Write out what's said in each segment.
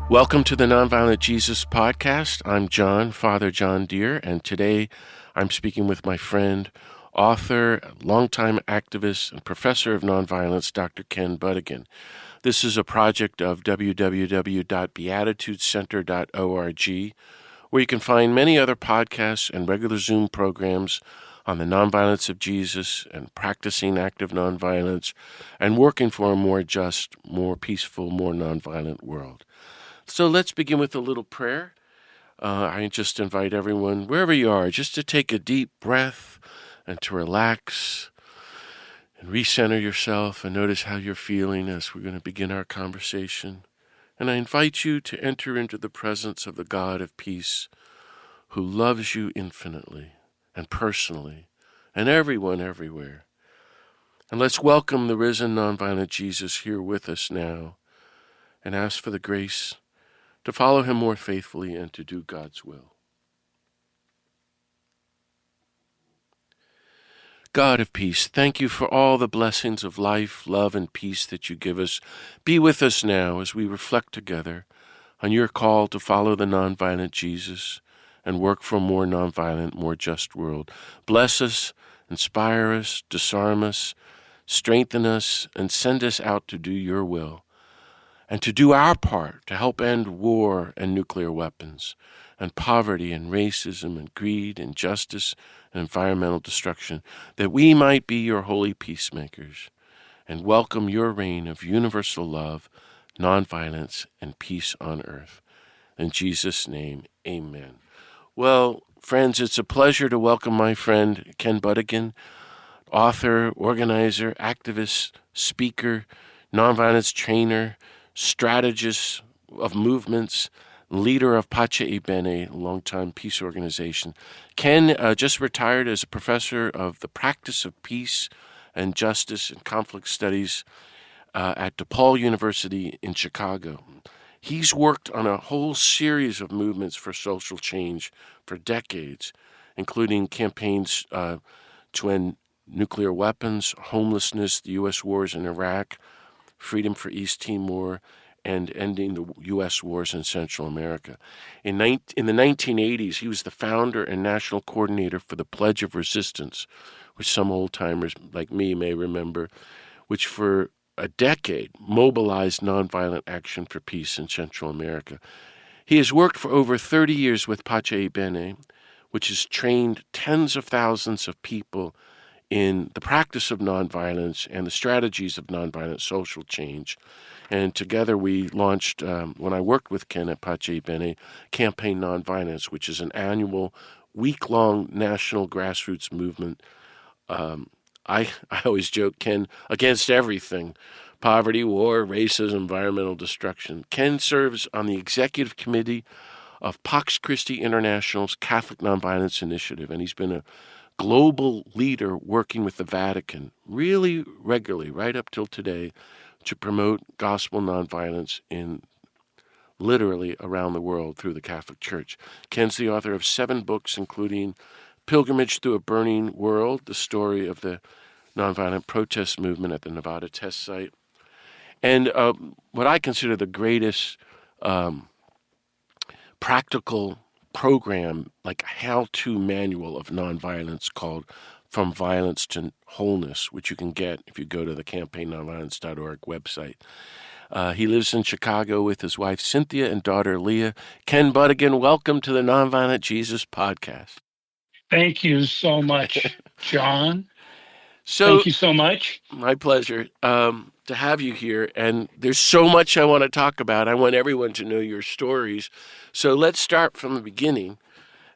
Welcome to the Nonviolent Jesus podcast. I'm John, Father John Deere, and today I'm speaking with my friend, author, longtime activist, and professor of nonviolence, Dr. Ken Butigan. This is a project of www.beatitudecenter.org, where you can find many other podcasts and regular Zoom programs on the nonviolence of Jesus and practicing active nonviolence and working for a more just, more peaceful, more nonviolent world. So let's begin with a little prayer. I just invite everyone, wherever you are, just to take a deep breath and to relax and recenter yourself and notice how you're feeling as we're going to begin our conversation. And I invite you to enter into the presence of the God of peace who loves you infinitely and personally and everyone everywhere. And let's welcome the risen nonviolent Jesus here with us now and ask for the grace to follow him more faithfully and to do God's will. God of peace, thank you for all the blessings of life, love, and peace that you give us. Be with us now as we reflect together on your call to follow the nonviolent Jesus and work for a more nonviolent, more just world. Bless us, inspire us, disarm us, strengthen us, and send us out to do your will, and to do our part to help end war and nuclear weapons, and poverty and racism and greed, injustice and environmental destruction, that we might be your holy peacemakers and welcome your reign of universal love, nonviolence, and peace on earth. In Jesus' name, amen. Well, friends, it's a pleasure to welcome my friend Ken Butigan, author, organizer, activist, speaker, nonviolence trainer, strategist of movements, leader of Pace Bene, a longtime peace organization. Ken just retired as a professor of the practice of peace and justice and conflict studies at DePaul University in Chicago. He's worked on a whole series of movements for social change for decades, including campaigns to end nuclear weapons, homelessness, the U.S. wars in Iraq, freedom for East Timor, and ending the U.S. wars in Central America. In the 1980s, he was the founder and national coordinator for the Pledge of Resistance, which some old-timers like me may remember, which for a decade mobilized nonviolent action for peace in Central America. He has worked for over 30 years with Pace Bene, which has trained tens of thousands of people in the practice of nonviolence and the strategies of nonviolent social change. And together we launched, when I worked with Ken at Pace Bene, Campaign Nonviolence, which is an annual, week-long national grassroots movement. I always joke, Ken, against everything: poverty, war, racism, environmental destruction. Ken serves on the executive committee of Pax Christi International's Catholic Nonviolence Initiative, and he's been a global leader working with the Vatican really regularly, right up till today, to promote gospel nonviolence in literally around the world through the Catholic Church. Ken's the author of 7 books, including Pilgrimage Through a Burning World, the story of the nonviolent protest movement at the Nevada test site, and what I consider the greatest practical program, like a how-to manual of nonviolence called From Violence to Wholeness, which you can get if you go to the CampaignNonviolence.org website. He lives in Chicago with his wife Cynthia and daughter Leah. Ken Butigan, welcome to the Nonviolent Jesus podcast. Thank you so much, John. So, Thank you so much. My pleasure to have you here. And there's so much I want to talk about. I want everyone to know your stories. So let's start from the beginning.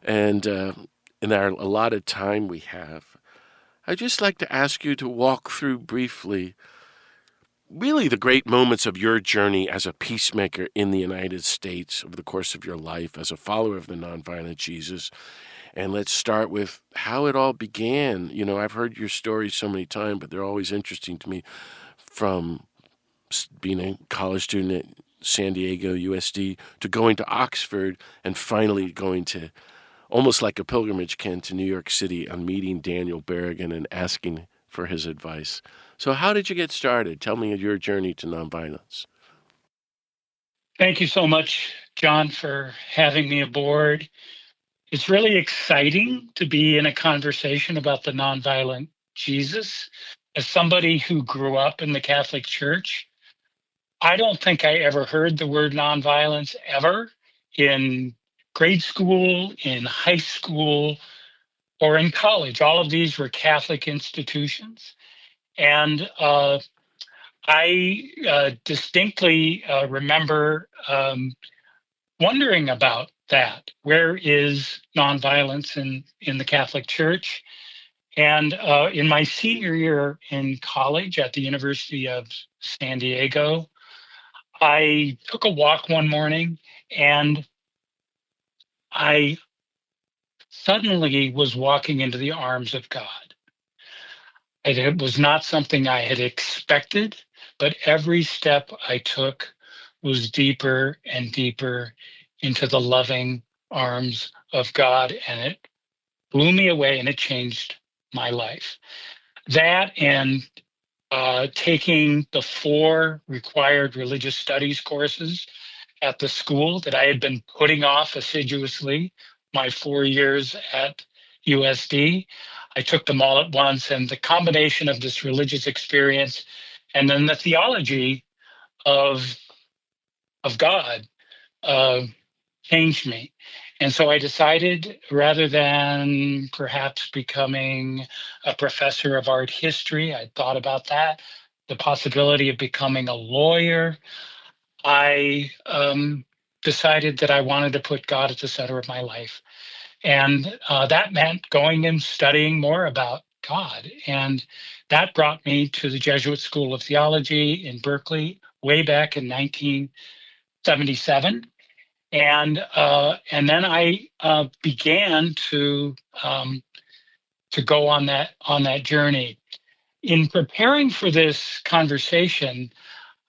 And in our allotted time we have, I'd just like to ask you to walk through briefly really the great moments of your journey as a peacemaker in the United States over the course of your life as a follower of the nonviolent Jesus. And let's start with how it all began. You know, I've heard your stories so many times, but they're always interesting to me, from being a college student at San Diego USD to going to Oxford and finally going to, almost like a pilgrimage, Ken, to New York City on meeting Daniel Berrigan and asking for his advice. So how did you get started? Tell me your journey to nonviolence. Thank you so much, John, for having me aboard. It's really exciting to be in a conversation about the nonviolent Jesus. As somebody who grew up in the Catholic Church, I don't think I ever heard the word nonviolence ever in grade school, in high school, or in college. All of these were Catholic institutions. And I distinctly remember wondering about that. Where is nonviolence in the Catholic Church? And in my senior year in college at the University of San Diego, I took a walk one morning and I suddenly was walking into the arms of God. It was not something I had expected, but every step I took was deeper and deeper into the loving arms of God, and it blew me away and it changed my life. That and taking the 4 required religious studies courses at the school that I had been putting off assiduously my 4 years at USD. I took them all at once, and the combination of this religious experience and then the theology of God uh, changed me. And so I decided, rather than perhaps becoming a professor of art history, I thought about that, the possibility of becoming a lawyer. I decided that I wanted to put God at the center of my life. And that meant going and studying more about God. And that brought me to the Jesuit School of Theology in Berkeley way back in 1977. And then I began to go on that journey. In preparing for this conversation,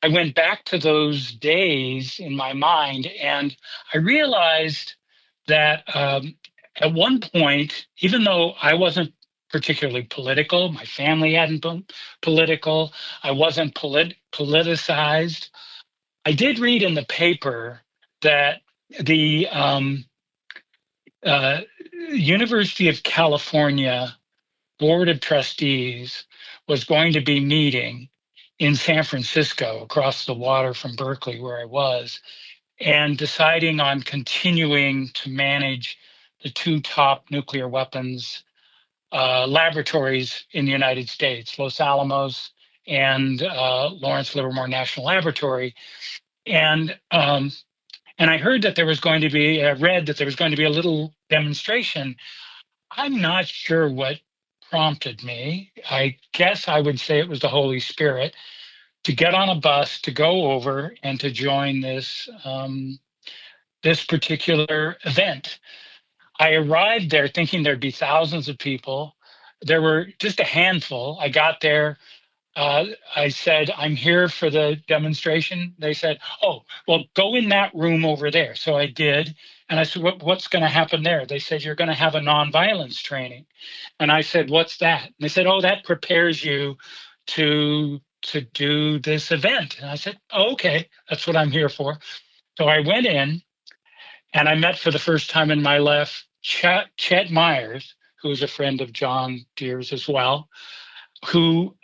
I went back to those days in my mind, and I realized that at one point, even though I wasn't particularly political, my family hadn't been political, I wasn't politicized. I did read in the paper that the uh, University of California Board of Trustees was going to be meeting in San Francisco, across the water from Berkeley, where I was, and deciding on continuing to manage the 2 top nuclear weapons laboratories in the United States, Los Alamos and Lawrence Livermore National Laboratory. And I heard that there was going to be, read that there was going to be a little demonstration. I'm not sure what prompted me. I guess I would say it was the Holy Spirit to get on a bus to go over and to join this particular event. I arrived there thinking there'd be thousands of people. There were just a handful. I got there. I said, I'm here for the demonstration. They said, oh, well, go in that room over there. So I did. And I said, what's going to happen there? They said, you're going to have a nonviolence training. And I said, what's that? And they said, oh, that prepares you to do this event. And I said, oh, okay, that's what I'm here for. So I went in and I met for the first time in my life Chet Myers, who's a friend of John Deere's as well, who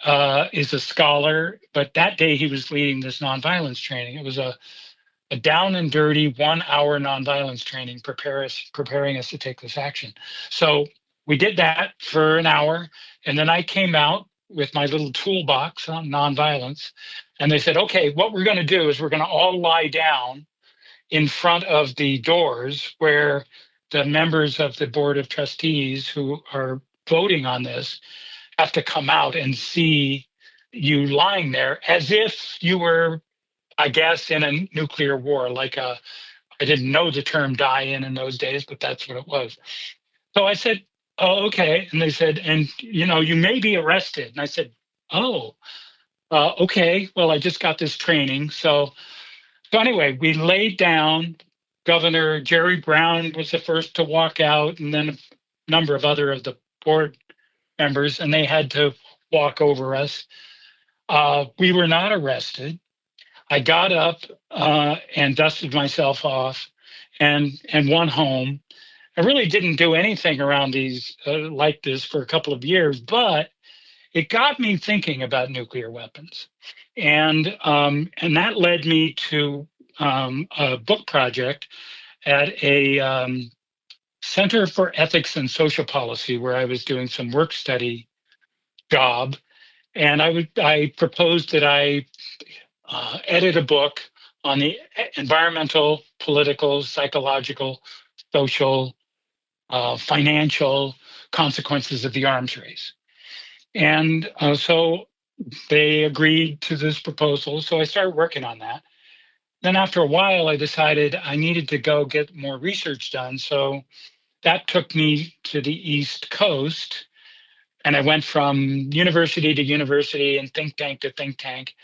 is a scholar, but that day he was leading this nonviolence training. It was a down and dirty 1 hour nonviolence training, preparing us to take this action. So we did that for an hour, and then I came out with my little toolbox on nonviolence, and they said, okay, what we're going to do is we're going to all lie down in front of the doors where the members of the Board of Trustees who are voting on this have to come out and see you lying there as if you were, I guess, in a nuclear war. I didn't know the term die-in those days, but that's what it was. So I said, oh, okay. And they said, and you may be arrested. And I said, oh, okay. Well, I just got this training. So anyway, we laid down. Governor Jerry Brown was the first to walk out, and then a number of other of the board members, and they had to walk over us. We were not arrested. I got up and dusted myself off and went home. I really didn't do anything around these like this for a couple of years, but it got me thinking about nuclear weapons, and that led me to a book project at a Center for Ethics and Social Policy, where I was doing some work study job, and I proposed that I edit a book on the environmental, political, psychological, social, financial consequences of the arms race. And so they agreed to this proposal. So I started working on that. Then after a while, I decided I needed to go get more research done. So that took me to the East Coast. And I went from university to university and think tank to think tank.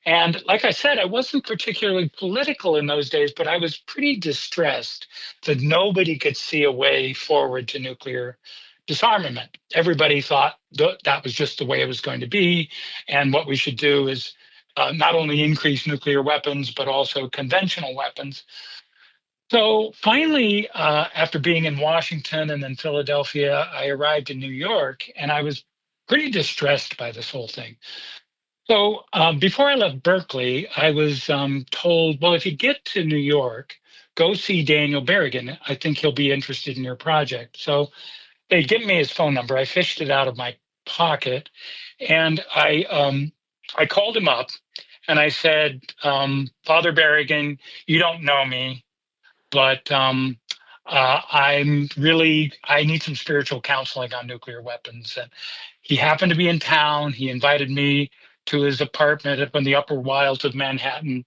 And like I said, I wasn't particularly political in those days, but I was pretty distressed that nobody could see a way forward to nuclear disarmament. Everybody thought that was just the way it was going to be. And what we should do is not only increase nuclear weapons, but also conventional weapons. So finally, after being in Washington and then Philadelphia, I arrived in New York, and I was pretty distressed by this whole thing. So before I left Berkeley, I was told, well, if you get to New York, go see Daniel Berrigan. I think he'll be interested in your project. So they give me his phone number. I fished it out of my pocket, and I called him up, and I said, Father Berrigan, you don't know me, but I need some spiritual counseling on nuclear weapons. And he happened to be in town. He invited me to his apartment up in the upper wilds of Manhattan.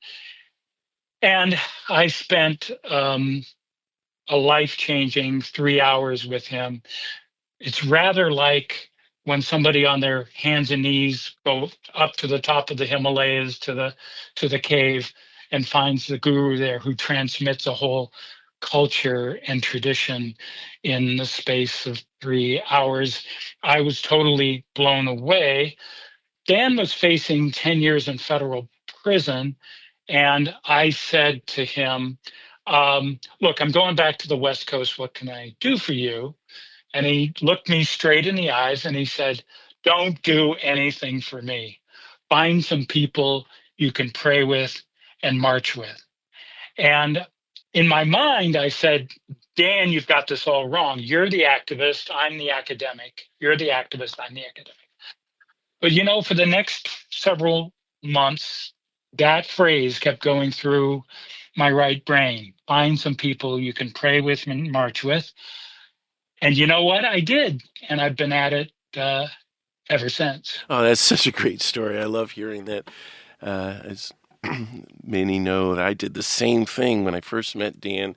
And I spent a life-changing 3 hours with him. It's rather like when somebody on their hands and knees go up to the top of the Himalayas to the cave and finds the guru there who transmits a whole culture and tradition in the space of 3 hours. I was totally blown away. Dan was facing 10 years in federal prison, and I said to him, look, I'm going back to the West Coast. What can I do for you? And he looked me straight in the eyes and he said, don't do anything for me. Find some people you can pray with and march with. And in my mind, I said, Dan, you've got this all wrong. You're the activist. I'm the academic. You're the activist. I'm the academic. But, for the next several months, that phrase kept going through my right brain. Find some people you can pray with and march with. And you know what? I did. And I've been at it ever since. Oh, that's such a great story. I love hearing that. As many know, that I did the same thing when I first met Dan.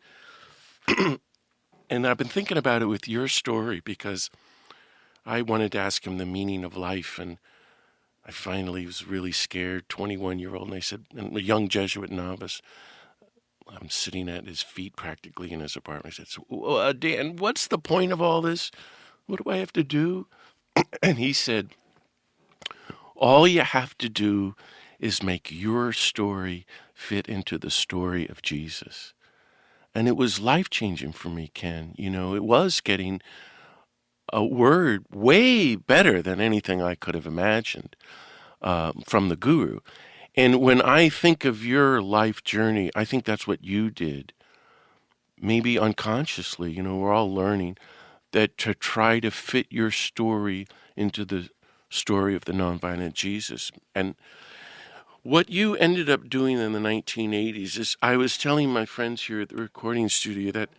And I've been thinking about it with your story because I wanted to ask him the meaning of life. And I finally was really scared, 21-year-old. And I said, and a young Jesuit novice, I'm sitting at his feet practically in his apartment. I said, so, Dan, what's the point of all this? What do I have to do? And he said, all you have to do is make your story fit into the story of Jesus. And it was life-changing for me, Ken. It was getting a word way better than anything I could have imagined from the guru. And when I think of your life journey, I think that's what you did. Maybe unconsciously, we're all learning that to try to fit your story into the story of the nonviolent Jesus. And what you ended up doing in the 1980s is, I was telling my friends here at the recording studio that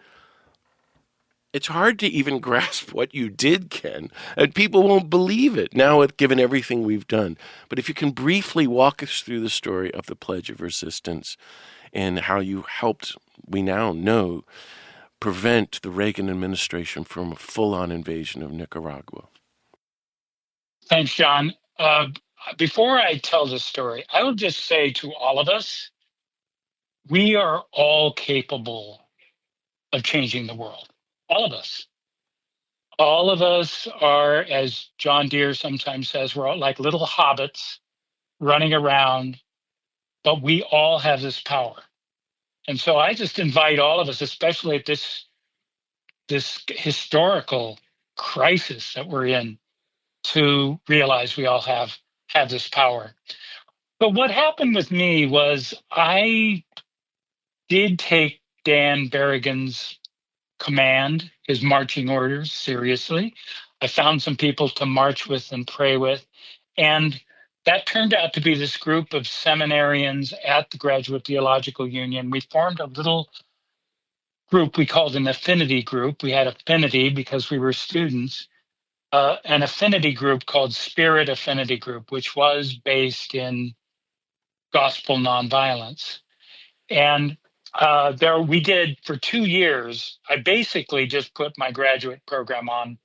it's hard to even grasp what you did, Ken, and people won't believe it now, given everything we've done. But if you can briefly walk us through the story of the Pledge of Resistance and how you helped, we now know, prevent the Reagan administration from a full-on invasion of Nicaragua. Thanks, John. Before I tell the story, I will just say to all of us, we are all capable of changing the world. All of us. All of us are, as John Deere sometimes says, we're all like little hobbits running around, but we all have this power. And so I just invite all of us, especially at this historical crisis that we're in, to realize we all have this power. But what happened with me was I did take Dan Berrigan's command, his marching orders, seriously. I found some people to march with and pray with. And that turned out to be this group of seminarians at the Graduate Theological Union. We formed a little group we called an affinity group. We had affinity because we were students. An affinity group called Spirit Affinity Group, which was based in gospel nonviolence. And there we did for 2 years. I basically just put my graduate program on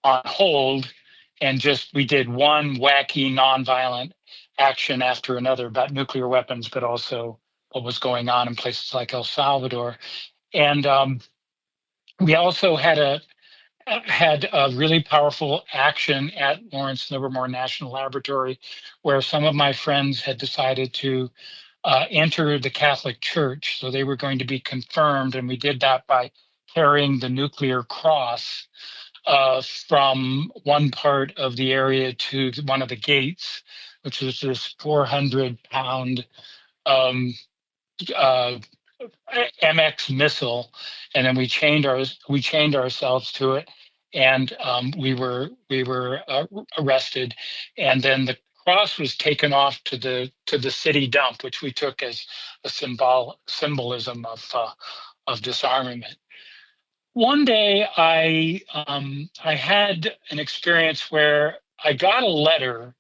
hold, and we did one wacky nonviolent action after another about nuclear weapons, but also what was going on in places like El Salvador. And we also had a really powerful action at Lawrence Livermore National Laboratory, where some of my friends had decided to enter the Catholic Church. So they were going to be confirmed, and we did that by carrying the nuclear cross from one part of the area to one of the gates, which was this 400-pound MX missile, and then we chained ourselves to it, and we were arrested, and then the cross was taken off to the city dump, which we took as a symbolism of disarmament. One day, I had an experience where I got a letter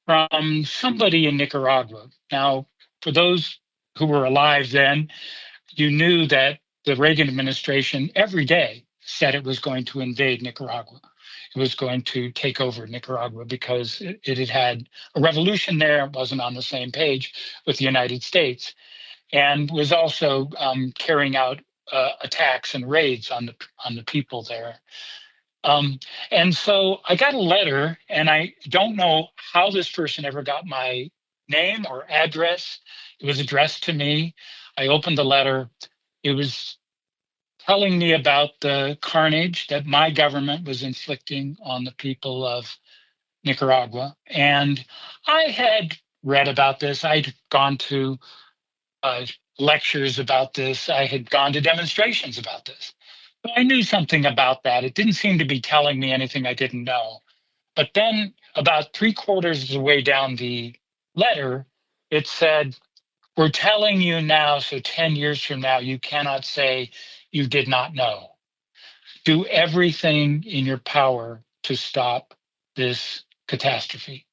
from somebody in Nicaragua. Now, for those who were alive then, you knew that the Reagan administration every day said it was going to invade Nicaragua. It was going to take over Nicaragua because it had had a revolution there. It wasn't on the same page with the United States, and was also carrying out attacks and raids on the people there. And so I got a letter, and I don't know how this person ever got my name or address. It was addressed to me. I opened the letter. It was telling me about the carnage that my government was inflicting on the people of Nicaragua. And I had read about this. I'd gone to lectures about this. I had gone to demonstrations about this. So I knew something about that. It didn't seem to be telling me anything I didn't know. But then about 3/4 of the way down the letter, it said, "We're telling you now, so 10 years from now, you cannot say you did not know. Do everything in your power to stop this catastrophe."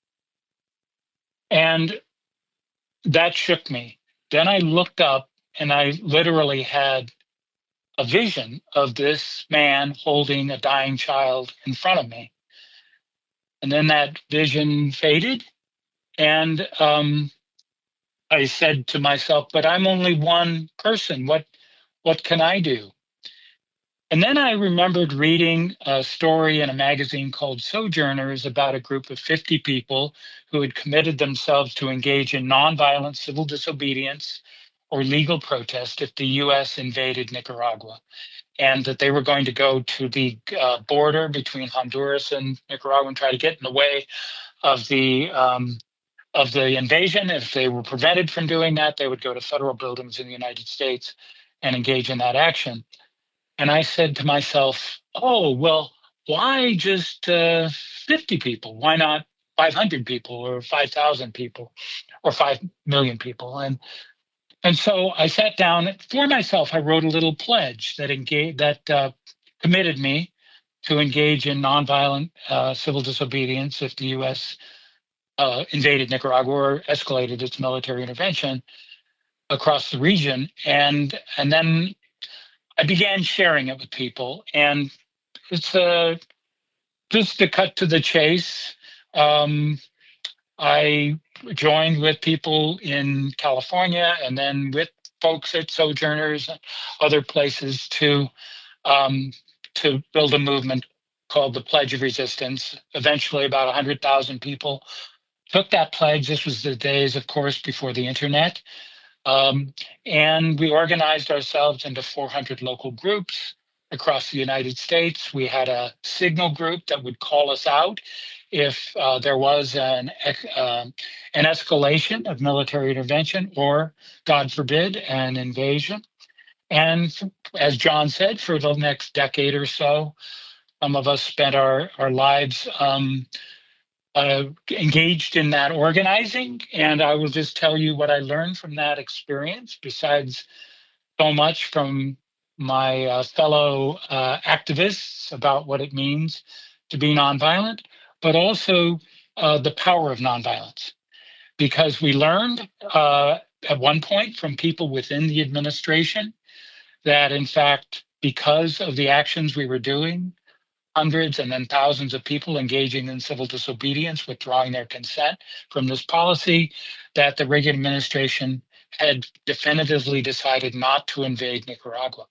And that shook me. Then I looked up, and I literally had a vision of this man holding a dying child in front of me. And then that vision faded, and I said to myself, but I'm only one person. What can I do? And then I remembered reading a story in a magazine called Sojourners about a group of 50 people who had committed themselves to engage in nonviolent civil disobedience or legal protest if the U.S. invaded Nicaragua, and that they were going to go to the border between Honduras and Nicaragua and try to get in the way of the invasion. If they were prevented from doing that, they would go to federal buildings in the United States and engage in that action. And I said to myself, oh, well, why just 50 people? Why not 500 people or 5,000 people or 5 million people? And so I sat down for myself. I wrote a little pledge that committed me to engage in nonviolent civil disobedience if the U.S. Invaded Nicaragua or escalated its military intervention across the region. And then I began sharing it with people. And it's just to cut to the chase. I joined with people in California and then with folks at Sojourners and other places to build a movement called the Pledge of Resistance. Eventually, about 100,000 people took that pledge. This was the days, of course, before the internet. And we organized ourselves into 400 local groups across the United States. We had a signal group that would call us out if there was an escalation of military intervention or, God forbid, an invasion. And as John said, for the next decade or so, some of us spent our lives engaged in that organizing. And I will just tell you what I learned from that experience, besides so much from my fellow activists about what it means to be nonviolent, but also the power of nonviolence. Because we learned at one point from people within the administration that, in fact, because of the actions we were doing, hundreds and then thousands of people engaging in civil disobedience, withdrawing their consent from this policy, that the Reagan administration had definitively decided not to invade Nicaragua.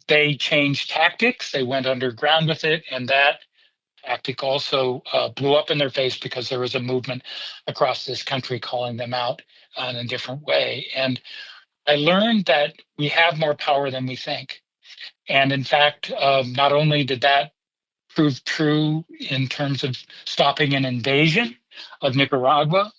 They changed tactics, they went underground with it, and that tactic also blew up in their face because there was a movement across this country calling them out in a different way. And I learned that we have more power than we think. And in fact, not only did that prove true in terms of stopping an invasion of Nicaragua,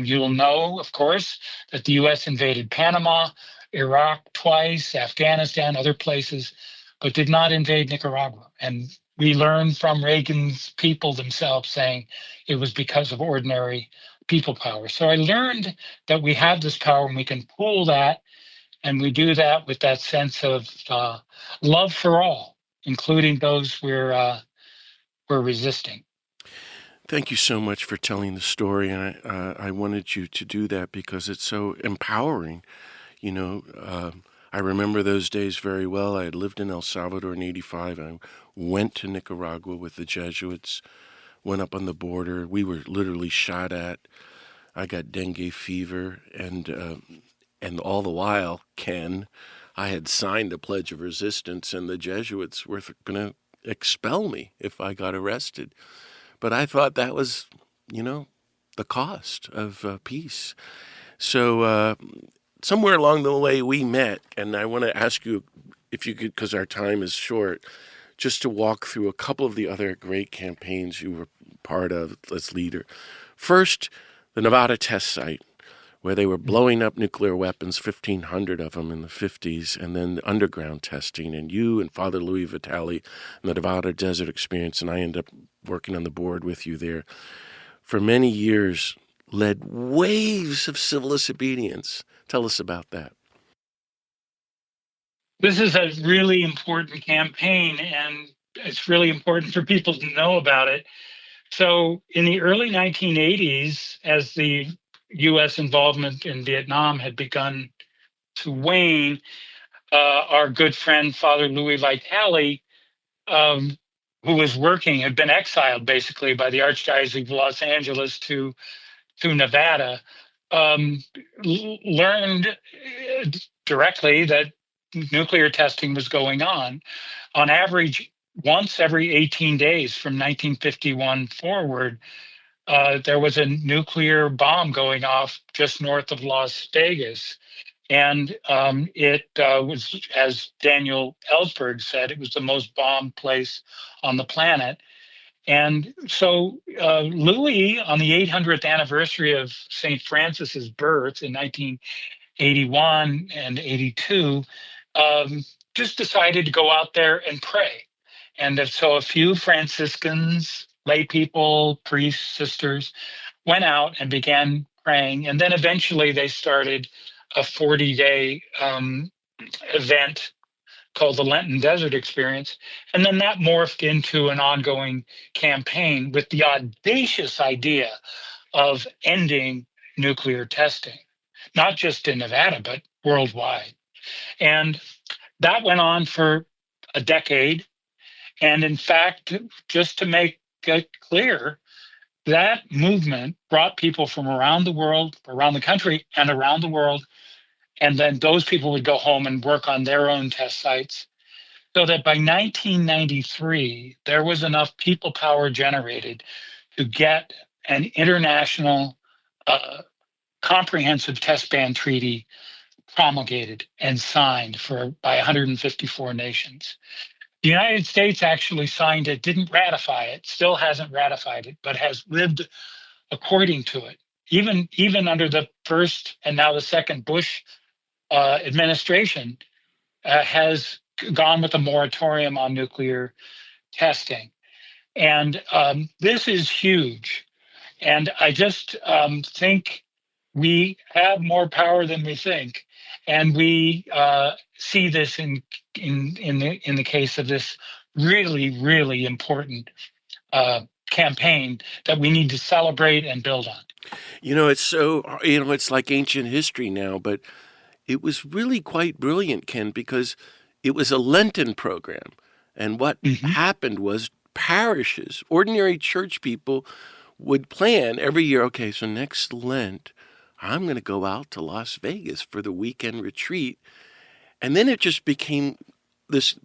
you will know, of course, that the US invaded Panama, Iraq twice, Afghanistan, other places, but did not invade Nicaragua. And we learned from Reagan's people themselves saying it was because of ordinary people power. So I learned that we have this power and we can pool that. And we do that with that sense of love for all, including those we're resisting. Thank you so much for telling the story. And I wanted you to do that because it's so empowering. You know, I remember those days very well. I had lived in El Salvador in '85. I went to Nicaragua with the Jesuits, went up on the border. We were literally shot at. I got dengue fever, and all the while, Ken, I had signed a Pledge of Resistance, and the Jesuits were going to expel me if I got arrested. But I thought that was, the cost of peace. So somewhere along the way we met, and I want to ask you if you could, because our time is short, just to walk through a couple of the other great campaigns you were part of as leader. First, the Nevada test site, where they were blowing up nuclear weapons, 1,500 of them in the 50s, and then underground testing. And you and Father Louis Vitale and the Nevada Desert Experience, and I ended up working on the board with you there, for many years led waves of civil disobedience. Tell us about that. This is a really important campaign, and it's really important for people to know about it. So in the early 1980s, as the U.S. involvement in Vietnam had begun to wane, our good friend, Father Louis Vitale, who was working, had been exiled basically by the Archdiocese of Los Angeles to Nevada, learned directly that nuclear testing was going on average, once every 18 days from 1951 forward. There was a nuclear bomb going off just north of Las Vegas. And it was, as Daniel Ellsberg said, it was the most bombed place on the planet. And so Louis, on the 800th anniversary of St. Francis's birth in 1981 and 82, just decided to go out there and pray. And so a few Franciscans, lay people, priests, sisters, went out and began praying. And then eventually they started a 40-day event called the Lenten Desert Experience. And then that morphed into an ongoing campaign with the audacious idea of ending nuclear testing, not just in Nevada, but worldwide. And that went on for a decade. And in fact, just to make it clear, that movement brought people from around the world, around the country and around the world. And then those people would go home and work on their own test sites. So that by 1993, there was enough people power generated to get an international comprehensive test ban treaty promulgated and signed by 154 nations. The United States actually signed it, didn't ratify it, still hasn't ratified it, but has lived according to it. Even under the first and now the second Bush administration has gone with a moratorium on nuclear testing. And this is huge. And I just think we have more power than we think. And we see this in the case of this really, really important campaign that we need to celebrate and build on. It's like ancient history now, but it was really quite brilliant, Ken, because it was a Lenten program. And what happened was parishes, ordinary church people would plan every year, okay, so next Lent, I'm going to go out to Las Vegas for the weekend retreat. And then it just became this,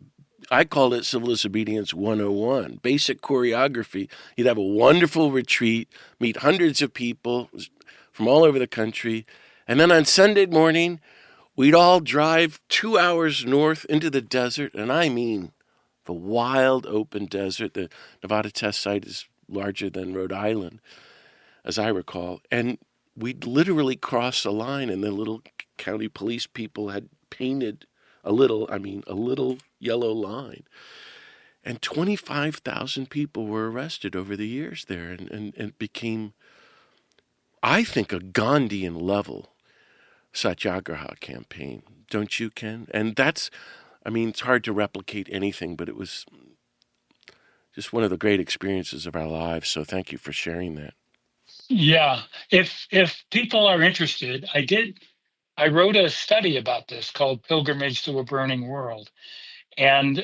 I called it Civil Disobedience 101, basic choreography. You'd have a wonderful retreat, meet hundreds of people from all over the country. And then on Sunday morning, we'd all drive 2 hours north into the desert. And I mean the wild open desert. The Nevada test site is larger than Rhode Island, as I recall. And we'd literally cross a line, and the little county police people had painted a little yellow line. And 25,000 people were arrested over the years there, and it became, I think, a Gandhian level satyagraha campaign. Don't you, Ken? And it's hard to replicate anything, but it was just one of the great experiences of our lives. So thank you for sharing that. Yeah, if people are interested, I wrote a study about this called Pilgrimage to a Burning World, and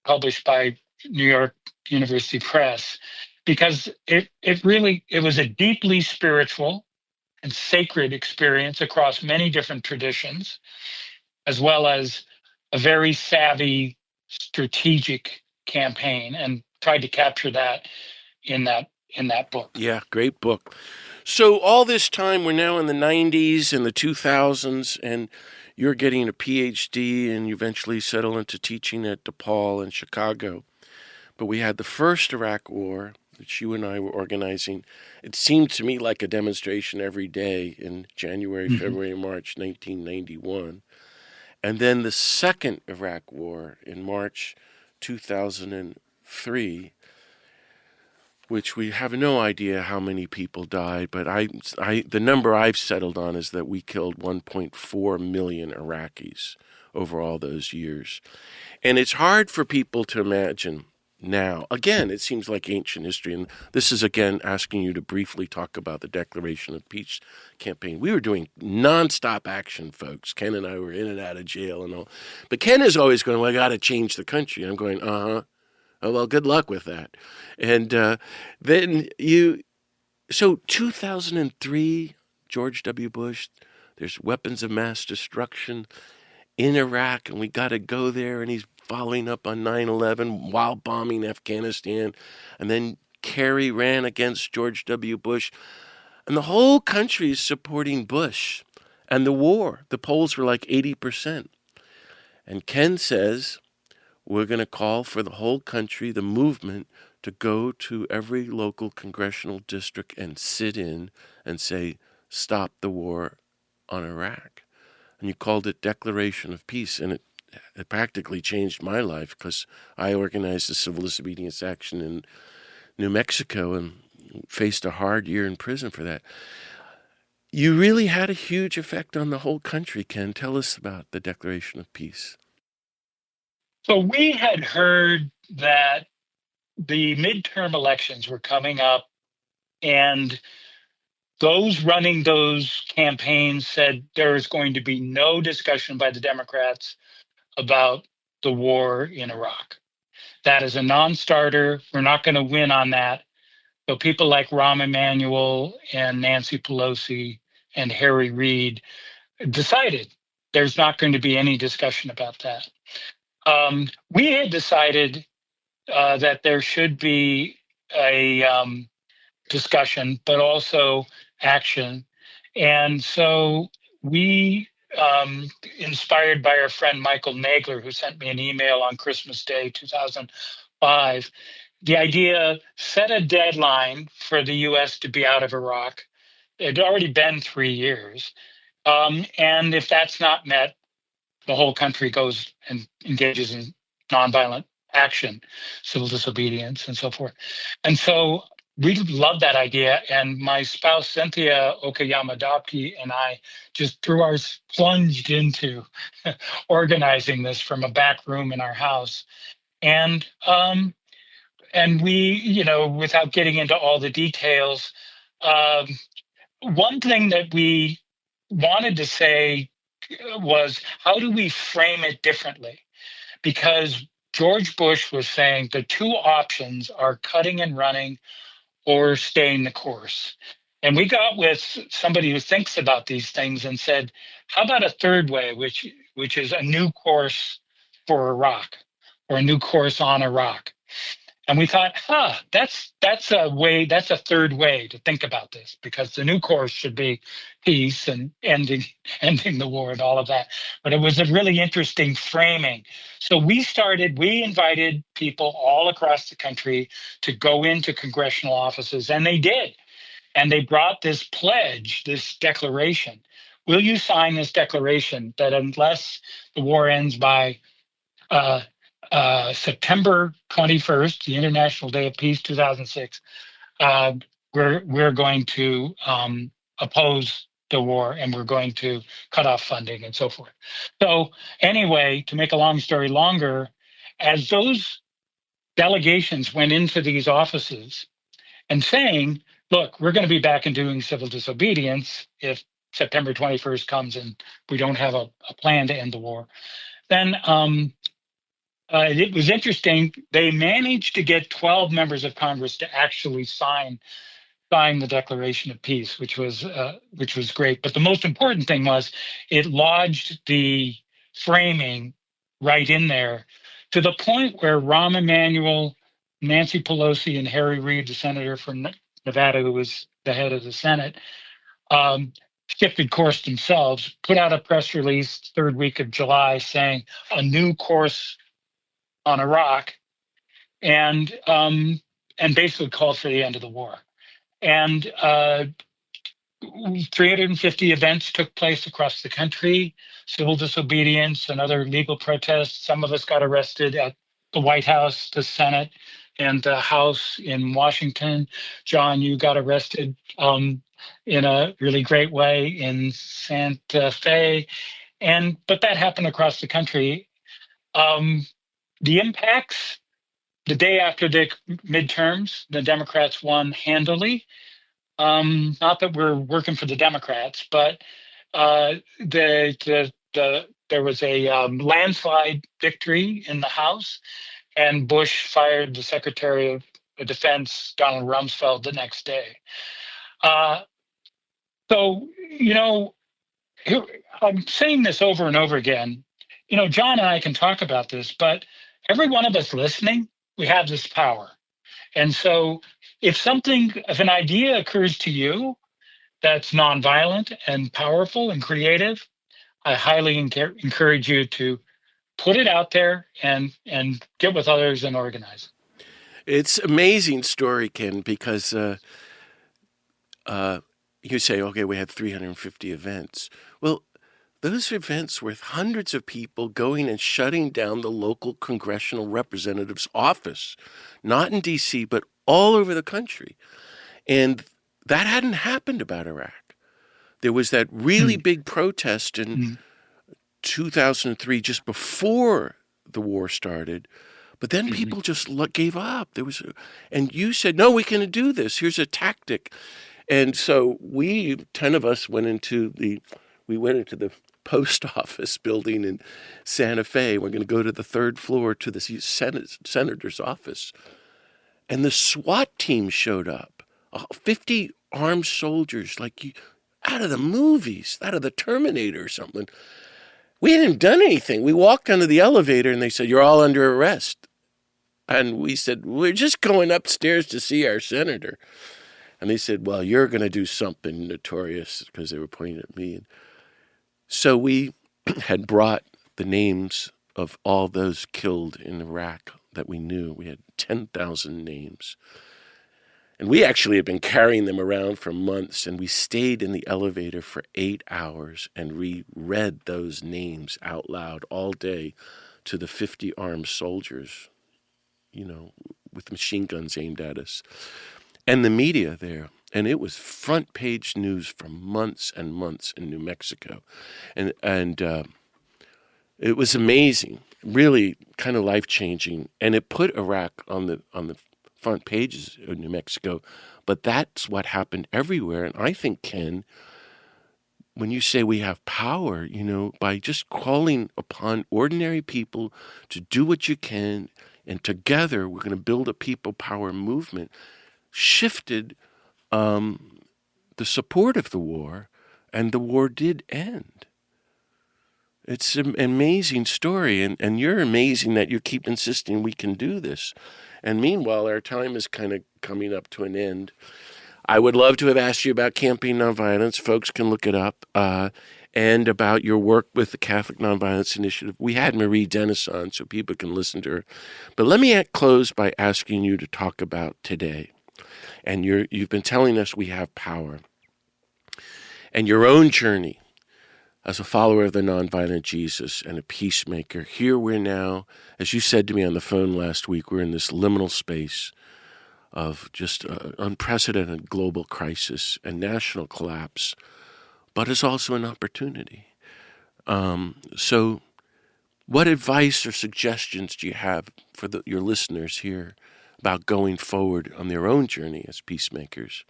published by New York University Press, because it was a deeply spiritual and sacred experience across many different traditions, as well as a very savvy strategic campaign, and tried to capture that in that book. Yeah, great book. So all this time, we're now in the 90s and the 2000s, and you're getting a PhD, and you eventually settle into teaching at DePaul in Chicago. But we had the first Iraq War, which you and I were organizing. It seemed to me like a demonstration every day in January, February, and March 1991. And then the second Iraq War in March 2003, which we have no idea how many people died, but the number I've settled on is that we killed 1.4 million Iraqis over all those years. And it's hard for people to imagine now. Again, it seems like ancient history, and this is, again, asking you to briefly talk about the Declaration of Peace campaign. We were doing nonstop action, folks. Ken and I were in and out of jail and all. But Ken is always going, well, I got to change the country. I'm going, Oh, well, good luck with that. And then so 2003, George W. Bush, there's weapons of mass destruction in Iraq, and we got to go there, and he's following up on 9/11 while bombing Afghanistan. And then Kerry ran against George W. Bush, and the whole country is supporting Bush and the war. The polls were like 80%. And Ken says, we're going to call for the whole country, the movement, to go to every local congressional district and sit in and say, stop the war on Iraq. And you called it Declaration of Peace. And it practically changed my life, because I organized a civil disobedience action in New Mexico and faced a hard year in prison for that. You really had a huge effect on the whole country, Ken. Tell us about the Declaration of Peace. So we had heard that the midterm elections were coming up, and those running those campaigns said there is going to be no discussion by the Democrats about the war in Iraq. That is a non-starter. We're not going to win on that. So people like Rahm Emanuel and Nancy Pelosi and Harry Reid decided there's not going to be any discussion about that. We had decided that there should be a discussion, but also action. And so we, inspired by our friend Michael Nagler, who sent me an email on Christmas Day 2005, the idea set a deadline for the US to be out of Iraq. It had already been 3 years. And if that's not met, the whole country goes and engages in nonviolent action, civil disobedience, and so forth. And so we love that idea. And my spouse, Cynthia Okayama-Dopke, and I just threw our plunged into organizing this from a back room in our house. And we, without getting into all the details, um, one thing that we wanted to say was, how do we frame it differently? Because George Bush was saying the two options are cutting and running or staying the course. And we got with somebody who thinks about these things and said, how about a third way, which is a new course for Iraq, or a new course on Iraq? And we thought, that's a third way to think about this, because the new course should be peace and ending the war and all of that. But it was a really interesting framing. So we invited people all across the country to go into congressional offices, and they did. And they brought this pledge, this declaration. Will you sign this declaration that unless the war ends by September 21st, the International Day of Peace, 2006, we're going to oppose the war, and we're going to cut off funding and so forth. So anyway, to make a long story longer, as those delegations went into these offices and saying, look, we're going to be back and doing civil disobedience if September 21st comes and we don't have a plan to end the war, then it was interesting. They managed to get 12 members of Congress to actually sign the Declaration of Peace, which was great. But the most important thing was it lodged the framing right in there, to the point where Rahm Emanuel, Nancy Pelosi, and Harry Reid, the senator from Nevada, who was the head of the Senate, shifted course themselves, put out a press release third week of July saying a new course on Iraq, and basically called for the end of the war. And 350 events took place across the country, civil disobedience and other legal protests. Some of us got arrested at the White House, the Senate, and the House in Washington. John, you got arrested in a really great way in Santa Fe. But that happened across the country. The impacts, the day after the midterms, the Democrats won handily. Not that we're working for the Democrats, but there was a landslide victory in the House, and Bush fired the Secretary of Defense, Donald Rumsfeld, the next day. So, I'm saying this over and over again. John and I can talk about this, but every one of us listening, we have this power. And so if an idea occurs to you that's nonviolent and powerful and creative, I highly encourage you to put it out there and get with others and organize. It's an amazing story, Ken, because you say, okay, we had 350 events. Well, those events were hundreds of people going and shutting down the local congressional representative's office, not in D.C., but all over the country. And that hadn't happened about Iraq. There was that really big protest in 2003, just before the war started. But then people just gave up. And you said, no, we can do this. Here's a tactic. And so 10 of us went into the post office building in Santa Fe. We're going to go to the third floor to the senator's office. And the SWAT team showed up, 50 armed soldiers, out of the movies, out of the Terminator or something. We hadn't done anything. We walked onto the elevator and they said, you're all under arrest. And we said, we're just going upstairs to see our senator. And they said, well, you're going to do something notorious, because they were pointing at me. And so we had brought the names of all those killed in Iraq that we knew. We had 10,000 names. And we actually had been carrying them around for months, and we stayed in the elevator for 8 hours and reread those names out loud all day to the 50 armed soldiers, with machine guns aimed at us. And the media there. And it was front page news for months and months in New Mexico. And it was amazing, really kind of life-changing. And it put Iraq on the front pages of New Mexico. But that's what happened everywhere. And I think, Ken, when you say we have power, by just calling upon ordinary people to do what you can, and together we're going to build a people power movement, shifted the support of the war, and the war did end. It's an amazing story, and you're amazing that you keep insisting we can do this. And meanwhile, our time is kind of coming up to an end. I would love to have asked you about Campaign Nonviolence. Folks can look it up. And about your work with the Catholic Nonviolence Initiative. We had Marie Dennis on, so people can listen to her. But let me close by asking you to talk about today. And you've been telling us we have power. And your own journey as a follower of the nonviolent Jesus and a peacemaker. Here we're now, as you said to me on the phone last week, we're in this liminal space of just unprecedented global crisis and national collapse, but it's also an opportunity. So what advice or suggestions do you have for your listeners here about going forward on their own journey as peacemakers?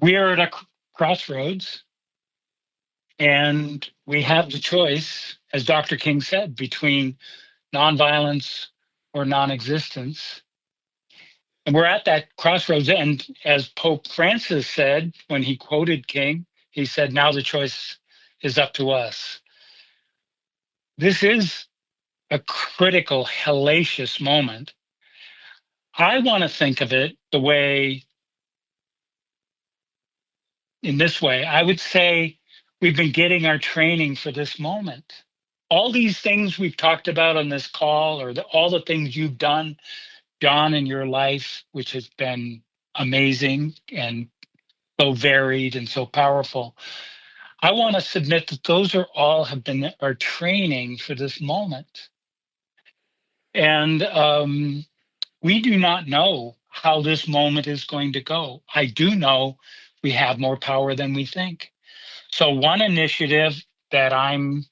We are at a crossroads, and we have the choice, as Dr. King said, between nonviolence or non-existence. And we're at that crossroads. And as Pope Francis said, when he quoted King, he said, now the choice is up to us. This is a critical, hellacious moment. I want to think of it in this way. I would say we've been getting our training for this moment. All these things we've talked about on this call, or all the things you've done, John, in your life, which has been amazing and so varied and so powerful. I want to submit that those have been our training for this moment. And we do not know how this moment is going to go. I do know we have more power than we think. So one initiative that I'm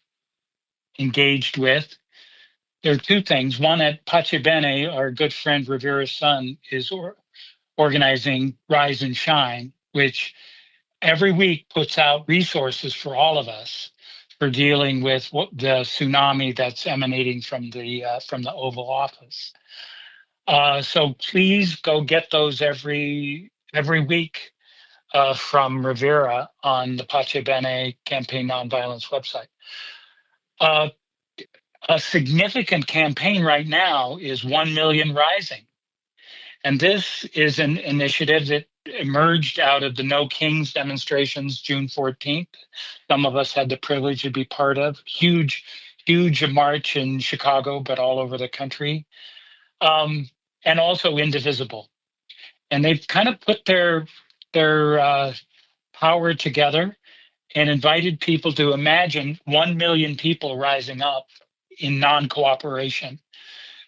engaged with, there are two things. One, at Pace Bene, our good friend Rivera's son is organizing Rise and Shine, which every week puts out resources for all of us for dealing with the tsunami that's emanating from the Oval Office. So please go get those every week from Rivera on the Pace Bene Campaign Nonviolence website. A significant campaign right now is 1 Million Rising. And this is an initiative that emerged out of the No Kings demonstrations June 14th. Some of us had the privilege to be part of. Huge march in Chicago, but all over the country. And also Indivisible. And they've kind of put their power together and invited people to imagine 1 million people rising up in non-cooperation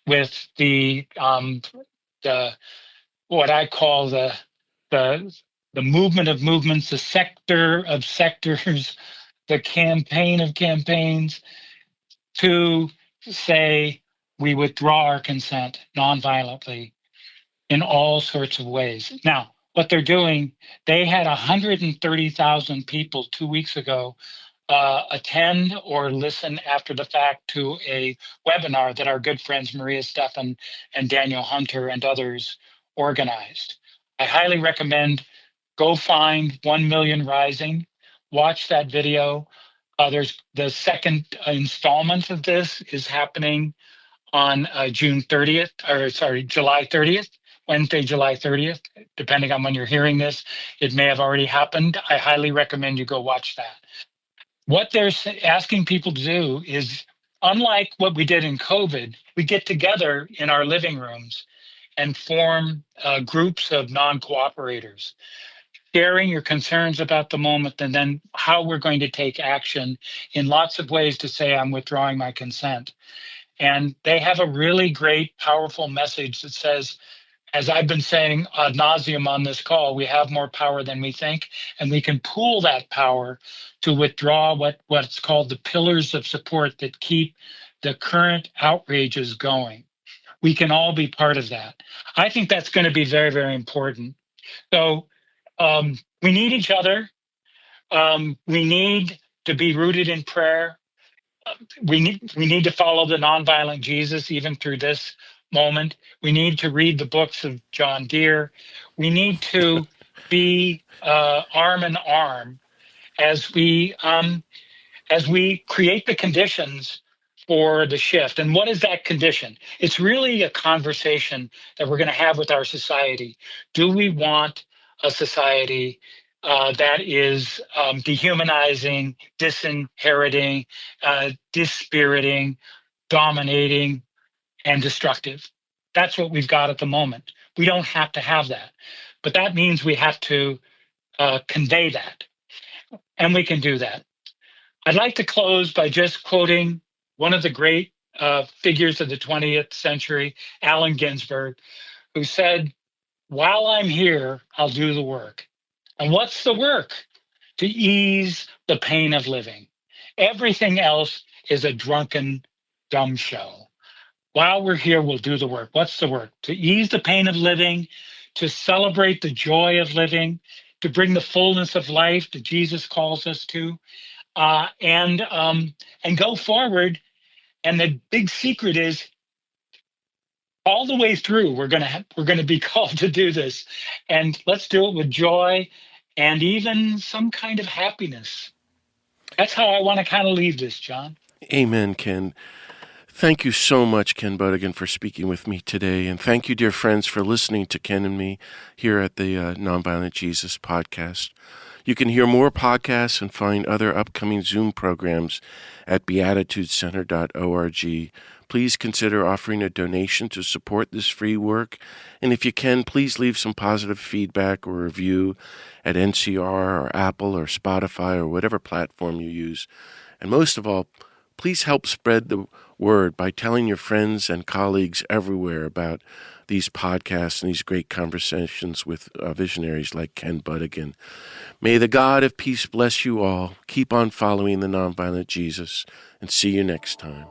with the what I call the movement of movements, the sector of sectors, the campaign of campaigns, to say we withdraw our consent nonviolently in all sorts of ways. Now, what they're doing, they had 130,000 people 2 weeks ago attend or listen after the fact to a webinar that our good friends Maria Stephan and Daniel Hunter and others organized. I highly recommend go find 1 Million Rising, watch that video. There's the second installment of this is happening on July 30th. Wednesday, July 30th. Depending on when you're hearing this, it may have already happened. I highly recommend you go watch that. What they're asking people to do is, unlike what we did in COVID, we get together in our living rooms and form groups of non-cooperators, sharing your concerns about the moment and then how we're going to take action in lots of ways to say, I'm withdrawing my consent. And they have a really great, powerful message that says, as I've been saying ad nauseum on this call, we have more power than we think, and we can pool that power to withdraw what's called the pillars of support that keep the current outrages going. We can all be part of that. I think that's going to be very, very important. So we need each other. We need to be rooted in prayer. We need to follow the nonviolent Jesus even through this moment. We need to read the books of John Deere. We need to be arm in arm as we create the conditions for the shift. And what is that condition? It's really a conversation that we're going to have with our society. Do we want a society that is dehumanizing, disinheriting, dispiriting, dominating, and destructive? That's what we've got at the moment. We don't have to have that. But that means we have to convey that. And we can do that. I'd like to close by just quoting one of the great figures of the 20th century, Allen Ginsberg, who said, "While I'm here, I'll do the work." And what's the work? To ease the pain of living. Everything else is a drunken, dumb show. While we're here, we'll do the work. What's the work? To ease the pain of living, to celebrate the joy of living, to bring the fullness of life that Jesus calls us to, and go forward. And the big secret is, all the way through, we're going to be called to do this, and let's do it with joy and even some kind of happiness. That's how I want to kind of leave this, John. Amen, Ken. Thank you so much, Ken Butigan, for speaking with me today. And thank you, dear friends, for listening to Ken and me here at the Nonviolent Jesus podcast. You can hear more podcasts and find other upcoming Zoom programs at beatitudecenter.org. Please consider offering a donation to support this free work. And if you can, please leave some positive feedback or review at NCR or Apple or Spotify or whatever platform you use. And most of all, please help spread the word by telling your friends and colleagues everywhere about these podcasts and these great conversations with visionaries like Ken Butigan. May the God of peace bless you all. Keep on following the nonviolent Jesus, and see you next time.